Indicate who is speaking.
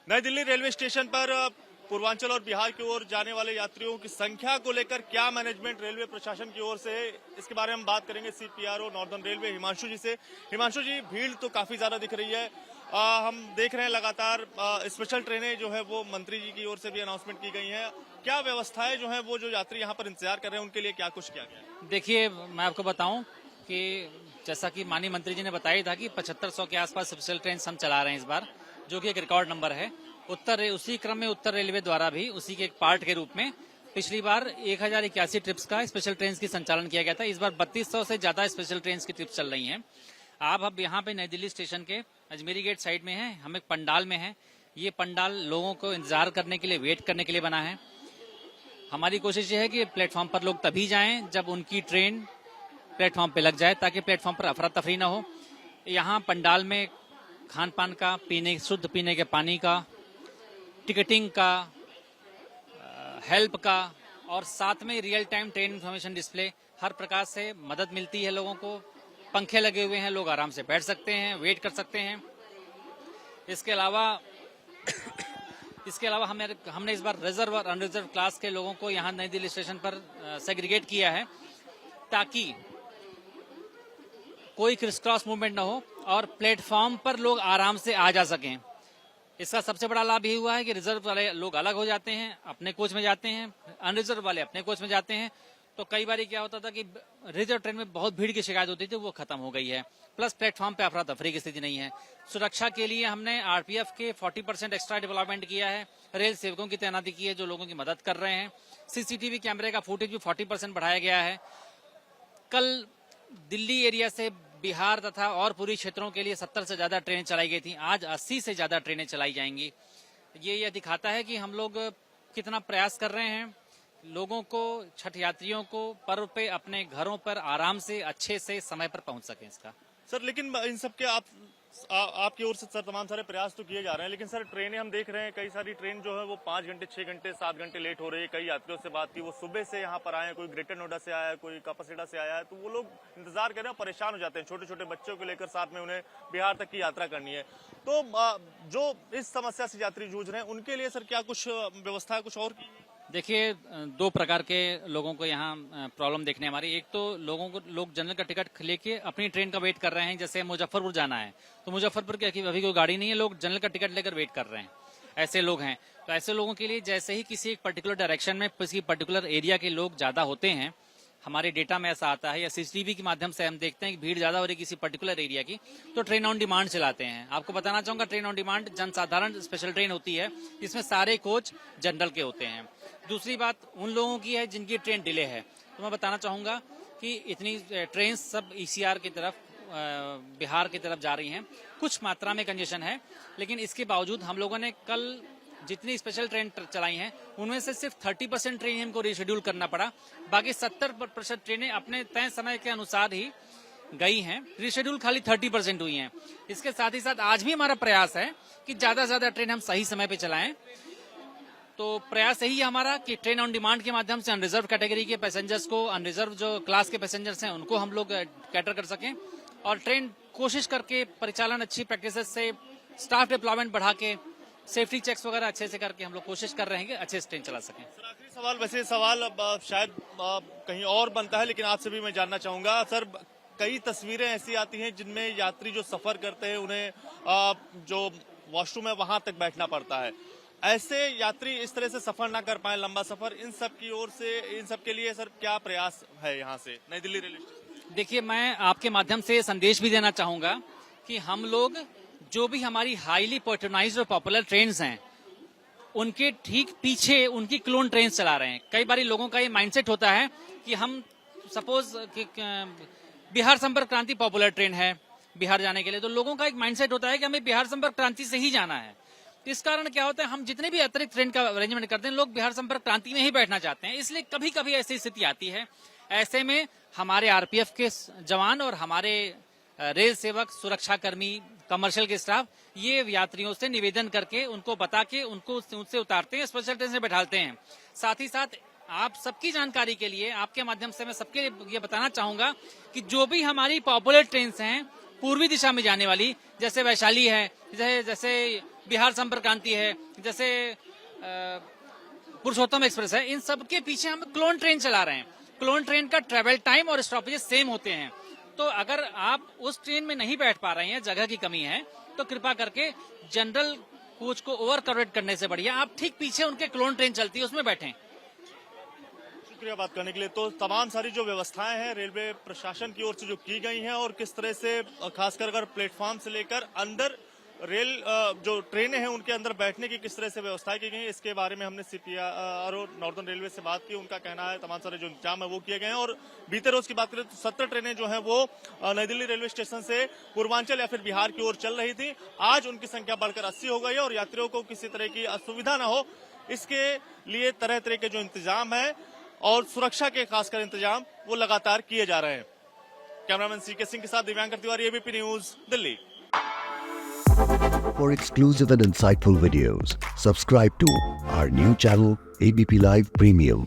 Speaker 1: नई Delhi railway station पर पूर्वांचल और बिहार की ओर जाने वाले यात्रियों की संख्या को लेकर क्या मैनेजमेंट रेलवे प्रशासन की ओर से है, इसके बारे में हम बात करेंगे सीपीआरओ नॉर्दर्न रेलवे हिमांशु जी से। हिमांशु जी, भीड़ तो काफी ज्यादा दिख रही है। हम देख रहे हैं लगातार स्पेशल ट्रेनें जो है वो मंत्री जी की ओर से भी अनाउंसमेंट की गई है। क्या व्यवस्थाएं जो है वो जो यात्री यहाँ पर इंतजार कर रहे हैं उनके लिए क्या कुछ किया गया है?
Speaker 2: देखिए, मैं आपको बताऊं कि जैसा कि माननीय मंत्री जी ने बताया था कि 7500 के आसपास स्पेशल ट्रेन हम चला रहे हैं इस बार, जो कि एक रिकॉर्ड नंबर है। उसी क्रम में उत्तर रेलवे द्वारा भी उसी के एक पार्ट के रूप में पिछली बार 1081 ट्रिप्स का स्पेशल ट्रेन की संचालन किया गया था। इस बार 3200 से ज्यादा स्पेशल ट्रेन की ट्रिप्स चल रही हैं। आप अब यहाँ पे नई दिल्ली स्टेशन के अजमेरी गेट साइड में हैं, हम एक पंडाल में हैं। ये पंडाल लोगों को इंतजार करने के लिए, वेट करने के लिए बना है। हमारी कोशिश ये है कि प्लेटफॉर्म पर लोग तभी जाएं जब उनकी ट्रेन प्लेटफॉर्म पे लग जाए, ताकि प्लेटफॉर्म पर अफरा तफरी ना हो। यहाँ पंडाल में खान पान का, शुद्ध पीने के पानी का, टिकटिंग का, हेल्प का और साथ में real time train information display, हर प्रकार से मदद मिलती है लोगों को। पंखे लगे हुए हैं, लोग आराम से बैठ सकते हैं, वेट कर सकते हैं। इसके अलावा हमने इस बार रिजर्व और अनरिजर्व क्लास के लोगों को यहाँ नई दिल्ली स्टेशन पर सेग्रीगेट किया है, ताकि कोई क्रिस क्रॉस मूवमेंट ना हो और प्लेटफॉर्म पर लोग आराम से आ जा सकें। इसका सबसे बड़ा लाभ ये हुआ है कि रिजर्व वाले लोग अलग हो जाते हैं, अपने कोच में जाते हैं, अनरिजर्व वाले अपने कोच में जाते हैं। तो कई बार क्या होता था कि रिजर्व ट्रेन में बहुत भीड़ की शिकायत होती थी, वो खत्म हो गई है। प्लस प्लेटफॉर्म पे अफरा तफरी की स्थिति नहीं है। सुरक्षा के लिए हमने आरपीएफ के 40% एक्स्ट्रा डेवलपमेंट किया है। रेल सेवकों की तैनाती की है जो लोगों की मदद कर रहे हैं। सीसीटीवी कैमरे का फुटेज भी 40% बढ़ाया गया है। कल दिल्ली एरिया से बिहार तथा और पूर्वी क्षेत्रों के लिए 70 से ज्यादा ट्रेनें चलाई गई थी। आज 80 से ज्यादा ट्रेनें चलाई जाएंगी। ये दिखाता है कि हम लोग कितना प्रयास कर रहे हैं लोगों को, छठ यात्रियों को पर्व पे अपने घरों पर आराम से अच्छे से समय पर पहुंच सकें। इसका
Speaker 1: सर, लेकिन इन सब के आपकी ओर से सर तमाम सारे प्रयास तो किए जा रहे हैं, लेकिन सर ट्रेनें हम देख रहे हैं, कई सारी ट्रेन जो है वो 5 घंटे, 6 घंटे, 7 घंटे लेट हो रही है। कई यात्रियों से बात की, वो सुबह से यहाँ पर आए हैं, कोई ग्रेटर नोएडा से आया है, कोई कापासीडा से आया है, तो वो लोग इंतजार कर रहे हैं, परेशान हो जाते हैं। छोटे छोटे बच्चों को लेकर साथ में उन्हें बिहार तक की यात्रा करनी है। तो जो इस समस्या से यात्री जूझ रहे हैं उनके लिए सर क्या कुछ व्यवस्था कुछ और की?
Speaker 2: देखिए, 2 प्रकार के लोगों को यहाँ प्रॉब्लम देखने हमारी। एक तो लोग जनरल का टिकट लेके अपनी ट्रेन का वेट कर रहे हैं। जैसे मुजफ्फरपुर जाना है तो मुजफ्फरपुर की अभी कोई गाड़ी नहीं है, लोग जनरल का टिकट लेकर वेट कर रहे हैं। ऐसे लोग हैं। तो ऐसे लोगों के लिए जैसे ही किसी एक पर्टिकुलर डायरेक्शन में किसी पर्टिकुलर एरिया के लोग ज्यादा होते हैं, हमारे डेटा में ऐसा आता है या सीसीटीवी के माध्यम से हम देखते हैं कि भीड़ ज्यादा हो रही है किसी पर्टिकुलर एरिया की, तो ट्रेन ऑन डिमांड चलाते हैं। आपको बताना चाहूंगा, ट्रेन ऑन डिमांड जनसाधारण स्पेशल ट्रेन होती है, जिसमें सारे कोच जनरल के होते हैं। दूसरी बात उन लोगों की है जिनकी ट्रेन डिले है। तो मैं बताना चाहूंगा कि इतनी ट्रेन सब ईसीआर की तरफ, बिहार की तरफ जा रही हैं। कुछ मात्रा में कंजेशन है, लेकिन इसके बावजूद हम लोगों ने कल जितनी स्पेशल ट्रेन चलाई हैं उनमें से सिर्फ 30% ट्रेन हमको रिशेड्यूल करना पड़ा। बाकी 70% ट्रेनें अपने तय समय के अनुसार ही गई हैं। रिशेड्यूल खाली 30% हुई हैं। इसके साथ ही साथ आज भी हमारा प्रयास है कि ज्यादा से ज्यादा ट्रेन हम सही समय पे चलाएं। तो प्रयास यही है हमारा कि ट्रेन ऑन डिमांड के माध्यम से अनरिजर्व कैटेगरी के पैसेंजर्स को, अनरिजर्व जो क्लास के पैसेंजर्स हैं उनको हम लोग कैटर कर सकें, और ट्रेन कोशिश करके परिचालन अच्छी प्रैक्टिसेस से, स्टाफ डिप्लॉयमेंट बढ़ा के, सेफ्टी चेक्स वगैरह अच्छे से करके हम लोग कोशिश कर रहे हैं कि अच्छे से ट्रेन चला सकें।
Speaker 1: सर, आखिरी सवाल, वैसे सवाल शायद कहीं और बनता है, लेकिन आपसे भी मैं जानना चाहूंगा सर, कई तस्वीरें ऐसी आती हैं जिनमें यात्री जो सफर करते हैं उन्हें जो वॉशरूम है वहां तक बैठना पड़ता है। ऐसे यात्री इस तरह से सफर ना कर पाए लंबा सफर, इन सब की ओर से, इन सब के लिए सर क्या प्रयास है यहाँ से नई दिल्ली रेलवे स्टेशन?
Speaker 2: देखिए, मैं आपके माध्यम से संदेश भी देना चाहूंगा कि हम लोग जो भी हमारी हाईली पैट्रोनाइज्ड और पॉपुलर ट्रेन्स हैं उनके ठीक पीछे उनकी क्लोन ट्रेन चला रहे हैं। कई बार लोगों का ये माइंडसेट होता है कि हम सपोज बिहार संपर्क क्रांति पॉपुलर ट्रेन है बिहार जाने के लिए, तो लोगों का एक माइंडसेट होता है कि हमें बिहार संपर्क क्रांति से ही जाना है। इस कारण क्या होता है, हम जितने भी अतिरिक्त ट्रेन का अरेंजमेंट करते हैं लोग बिहार संपर्क क्रांति में ही बैठना चाहते हैं। इसलिए कभी कभी ऐसी स्थिति आती है। ऐसे में हमारे आरपीएफ के जवान और हमारे रेल सेवक, सुरक्षा कर्मी, कमर्शियल के स्टाफ ये यात्रियों से निवेदन करके उनको बता के उनको उनसे उतारते हैं, स्पेशल ट्रेन से बैठाते हैं। साथ ही साथ आप सबकी जानकारी के लिए, आपके माध्यम से मैं सबके लिए ये बताना चाहूंगा कि जो भी हमारी पॉपुलर ट्रेन हैं पूर्वी दिशा में जाने वाली, जैसे वैशाली है, जैसे बिहार संपर्क क्रांति है, जैसे पुरुषोत्तम एक्सप्रेस है, इन सब के पीछे हम क्लोन ट्रेन चला रहे हैं। क्लोन ट्रेन का ट्रेवल टाइम और स्टॉपेजेस सेम होते हैं। तो अगर आप उस ट्रेन में नहीं बैठ पा रहे हैं, जगह की कमी है, तो कृपा करके जनरल कोच को ओवर कवरेट करने से बढ़िया आप ठीक पीछे उनके क्लोन ट्रेन चलती है उसमें बैठें।
Speaker 1: शुक्रिया बात करने के लिए। तो तमाम सारी जो व्यवस्थाएं हैं रेलवे प्रशासन की ओर से जो की गई हैं और किस तरह से खासकर अगर प्लेटफॉर्म से लेकर अंदर रेल जो ट्रेनें हैं उनके अंदर बैठने की किस तरह से व्यवस्थाएं की गई हैं, इसके बारे में हमने सीपीआर और नॉर्दर्न रेलवे से बात की। उनका कहना है तमाम सारे जो इंतजाम है वो किए गए हैं। और बीते रोज की बात करें तो 17 ट्रेनें जो हैं वो नई दिल्ली रेलवे स्टेशन से पूर्वांचल या फिर बिहार की ओर चल रही थी। आज उनकी संख्या बढ़कर 80 हो गई है और यात्रियों को किसी तरह की असुविधा न हो इसके लिए तरह तरह के जो इंतजाम है और सुरक्षा के खासकर इंतजाम वो लगातार किए जा रहे हैं। कैमरामैन सीके सिंह के साथ Divyankar Tiwari, ABP news, Delhi.
Speaker 3: For exclusive and insightful videos, subscribe to our new channel ABP Live Premium.